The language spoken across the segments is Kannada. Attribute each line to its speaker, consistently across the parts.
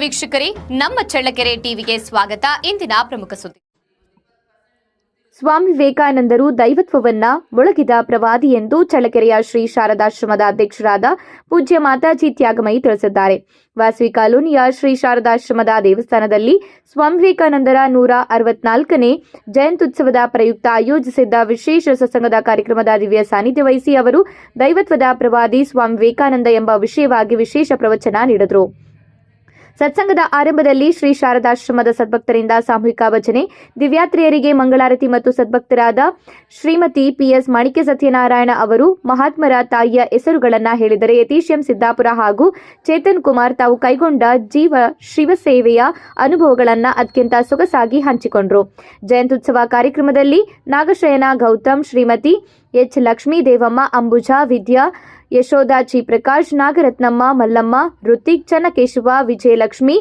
Speaker 1: ವೀಕ್ಷಕರೇ, ನಮ್ಮ ಚಳ್ಳಕೆರೆ ಟಿವಿಗೆ ಸ್ವಾಗತ. ಇಂದಿನ ಪ್ರಮುಖ ಸುದ್ದಿ.
Speaker 2: ಸ್ವಾಮಿ ವಿವೇಕಾನಂದರು ದೈವತ್ವವನ್ನ ಮೊಳಗಿದ ಪ್ರವಾದಿ ಎಂದು ಚಳ್ಳಕೆರೆಯ ಶ್ರೀ ಶಾರದಾಶ್ರಮದ ಅಧ್ಯಕ್ಷರಾದ ಪೂಜ್ಯ ಮಾತಾಜಿ ತ್ಯಾಗಮಯಿ ತಿಳಿಸಿದ್ದಾರೆ. ವಾಸವಿ ಕಾಲೋನಿಯ ಶ್ರೀ ಶಾರದಾಶ್ರಮದ ದೇವಸ್ಥಾನದಲ್ಲಿ ಸ್ವಾಮಿ ವಿವೇಕಾನಂದರ 164ನೇ ಜಯಂತ್ಯುತ್ಸವದ ಪ್ರಯುಕ್ತ ಆಯೋಜಿಸಿದ್ದ ವಿಶೇಷ ಸತ್ಸಂಗದ ಕಾರ್ಯಕ್ರಮದ ದಿವ್ಯ ಸಾನ್ನಿಧ್ಯ ವಹಿಸಿ ಅವರು ದೈವತ್ವದ ಪ್ರವಾದಿ ಸ್ವಾಮಿ ವಿವೇಕಾನಂದ ಎಂಬ ವಿಷಯವಾಗಿ ವಿಶೇಷ ಪ್ರವಚನ ನೀಡಿದರು. ಸತ್ಸಂಗದ ಆರಂಭದಲ್ಲಿ ಶ್ರೀ ಶಾರದಾಶ್ರಮದ ಸದ್ಭಕ್ತರಿಂದ ಸಾಮೂಹಿಕ ಭಜನೆ, ದಿವ್ಯಾತ್ರಿಯರಿಗೆ ಮಂಗಳಾರತಿ ಮತ್ತು ಸದ್ಭಕ್ತರಾದ ಶ್ರೀಮತಿ ಪಿಎಸ್ ಮಾಣಿಕ್ಯ ಸತ್ಯನಾರಾಯಣ ಅವರು ಮಹಾತ್ಮರ ತಾಯಿಯ ಹೆಸರುಗಳನ್ನು ಹೇಳಿದರೆ, ಯತೀಶ್ ಎಂ ಸಿದ್ದಾಪುರ ಹಾಗೂ ಚೇತನ್ ಕುಮಾರ್ ತಾವು ಕೈಗೊಂಡ ಶಿವಸೇವೆಯ ಅನುಭವಗಳನ್ನು ಅತ್ಯಂತ ಸೊಗಸಾಗಿ ಹಂಚಿಕೊಂಡರು. ಜಯಂತ್ಯುತ್ಸವ ಕಾರ್ಯಕ್ರಮದಲ್ಲಿ ನಾಗಶಯನ ಗೌತಮ್, ಶ್ರೀಮತಿ ಎಚ್ ಲಕ್ಷ್ಮೀ ದೇವಮ್ಮ, ಅಂಬುಜಾ, ವಿದ್ಯಾ, ಯಶೋಧ, ಜಿ ಪ್ರಕಾಶ್, ನಾಗರತ್ನಮ್ಮ, ಮಲ್ಲಮ್ಮ, ಋತಿಕ್, ಚನ್ನಕೇಶವ, ವಿಜಯಲಕ್ಷ್ಮಿ,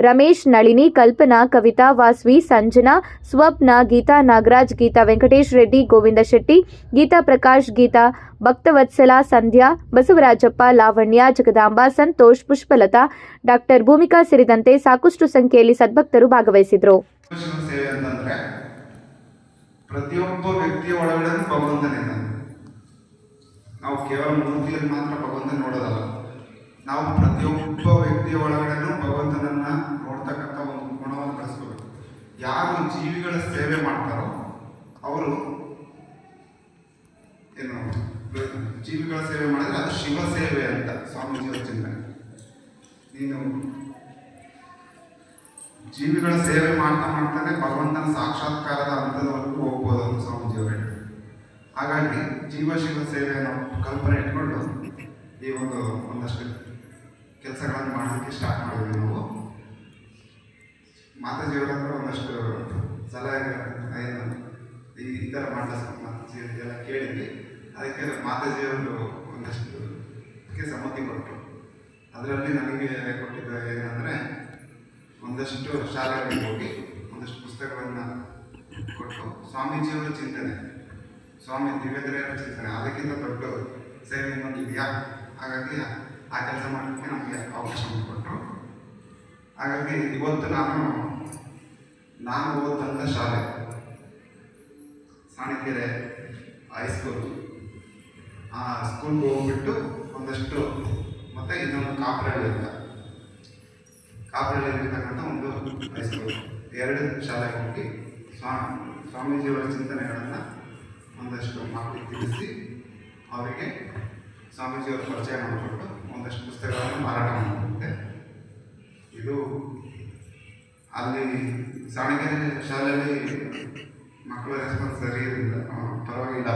Speaker 2: ರಮೇಶ್, ನಳಿನಿ, ಕಲ್ಪನಾ, ಕವಿತಾ, ವಾಸ್ವಿ, ಸಂಜನಾ, ಸ್ವಪ್ನ, ಗೀತಾ, ನಾಗರಾಜ್, ಗೀತಾ, ವೆಂಕಟೇಶ್ ರೆಡ್ಡಿ, ಗೋವಿಂದ ಶೆಟ್ಟಿ, ಗೀತಾ ಪ್ರಕಾಶ್, ಗೀತಾ ಭಕ್ತವತ್ಸಲ, ಸಂಧ್ಯಾ, ಬಸವರಾಜಪ್ಪ, ಲಾವಣ್ಯ, ಜಗದಾಂಬ, ಸಂತೋಷ್, ಪುಷ್ಪಲತಾ, ಡಾಕ್ಟರ್ ಭೂಮಿಕಾ ಸೇರಿದಂತೆ ಸಾಕಷ್ಟು ಸಂಖ್ಯೆಯಲ್ಲಿ ಸದ್ಭಕ್ತರು ಭಾಗವಹಿಸಿದರು.
Speaker 3: ಪ್ರತಿಯೊಬ್ಬ ವ್ಯಕ್ತಿಯ ಒಳಗಡೆ ಭಗವಂತನಿದ್ದಾನೆ. ನಾವು ಕೇವಲ ಮೂರ್ತಿಯಲ್ಲಿ ಮಾತ್ರ ಭಗವಂತನ ನೋಡೋದಲ್ಲ, ನಾವು ಪ್ರತಿಯೊಬ್ಬ ವ್ಯಕ್ತಿಯ ಒಳಗಡೆನೂ ಭಗವಂತನನ್ನ ನೋಡ್ತಕ್ಕಂಥ ಒಂದು ಗುಣವನ್ನು ಬೆಳೆಸ್ಕೋಬೇಕು. ಯಾರು ಜೀವಿಗಳ ಸೇವೆ ಮಾಡ್ತಾರೋ ಅವರು ಏನು ಜೀವಿಗಳ ಸೇವೆ ಮಾಡಿದ್ರೆ ಅದು ಶಿವ ಸೇವೆ ಅಂತ ಸ್ವಾಮೀಜಿಯವರ ಚಿಂತನೆ. ನೀನು ಜೀವಿಗಳ ಸೇವೆ ಮಾಡ್ತಾನೆ ಭಗವಂತನ ಸಾಕ್ಷಾತ್ಕಾರದ ಹಂತದವರೆಗೂ ಹೋಗ್ಬೋದು ಅಂತ ಸ್ವಾಮೀಜಿಯವರು ಹೇಳಿದ್ರು. ಹಾಗಾಗಿ ಜೀವಶಿವ ಸೇವೆಯನ್ನು ಕಲ್ಪನೆ ಇಟ್ಕೊಂಡು ಈ ಒಂದಷ್ಟು ಕೆಲಸಗಳನ್ನು ಮಾಡಲಿಕ್ಕೆ ಸ್ಟಾರ್ಟ್ ಮಾಡಿದ್ವಿ. ನಾವು ಮಾತಾಜಿಯವರ ಹತ್ರ ಒಂದಷ್ಟು ಸಲಹೆ ಈ ಥರ ಮಾತಾಜಿಯವರಿಗೆಲ್ಲ ಕೇಳಿದ್ವಿ. ಅದಕ್ಕೆ ಮಾತಾಜಿಯವರು ಒಂದಷ್ಟು ಸಮ್ಮತಿ ಕೊಟ್ಟರು. ಅದರಲ್ಲಿ ನನಗೆ ಕೊಟ್ಟಿದ್ದು ಏನಂದರೆ, ಒಂದಷ್ಟು ಶಾಲೆಗಳಿಗೆ ಹೋಗಿ ಒಂದಷ್ಟು ಪುಸ್ತಕಗಳನ್ನು ಕೊಟ್ಟು ಸ್ವಾಮೀಜಿಯವರ ಚಿಂತನೆ, ಸ್ವಾಮಿ ದಿವ್ಯದರೆಯವರ ಚಿಂತನೆ, ಅದಕ್ಕಿಂತ ದೊಡ್ಡ ಸೇವೆ ಇನ್ನೊಂದು ಇದೆಯಾ? ಹಾಗಾಗಿ ಆ ಕೆಲಸ ಮಾಡಲಿಕ್ಕೆ ನಮಗೆ ಅವಕಾಶ ಮಾಡಿಕೊಟ್ರು. ಹಾಗಾಗಿ ಇವತ್ತು ನಾನು ಓದಂಥ ಶಾಲೆ ಸಾಣಿಕೆರೆ ಹೈಸ್ಕೂಲ್, ಆ ಸ್ಕೂಲ್ಗೆ ಹೋಗ್ಬಿಟ್ಟು ಒಂದಷ್ಟು ಮತ್ತು ಇನ್ನೊಂದು ಕಾಪರಳ್ಳಿರ್ತಕ್ಕಂಥ ಒಂದು ಹೈಸ್ಕೂಲ್, ಎರಡು ಶಾಲೆಗೆ ಹೋಗಿ ಸ್ವಾಮೀಜಿಯವರ ಚಿಂತನೆಗಳನ್ನು ಒಂದಷ್ಟು ಮಕ್ಕಳಿಗೆ ತಿಳಿಸಿ ಅವರಿಗೆ ಸ್ವಾಮೀಜಿಯವರ ಪರಿಚಯ ಮಾಡಿಕೊಟ್ಟು ಒಂದಷ್ಟು ಪುಸ್ತಕಗಳನ್ನು ಮಾರಾಟ ಮಾಡಿಕೊಡುತ್ತೆ. ಇದು ಅಲ್ಲಿ ಸಾಣಿಕೆರೆ ಶಾಲೆಯಲ್ಲಿ ಮಕ್ಕಳ ರೆಸ್ಪಾನ್ಸ್ ಸರಿ ಇರಲಿಲ್ಲ, ಪರವಾಗಿಲ್ಲ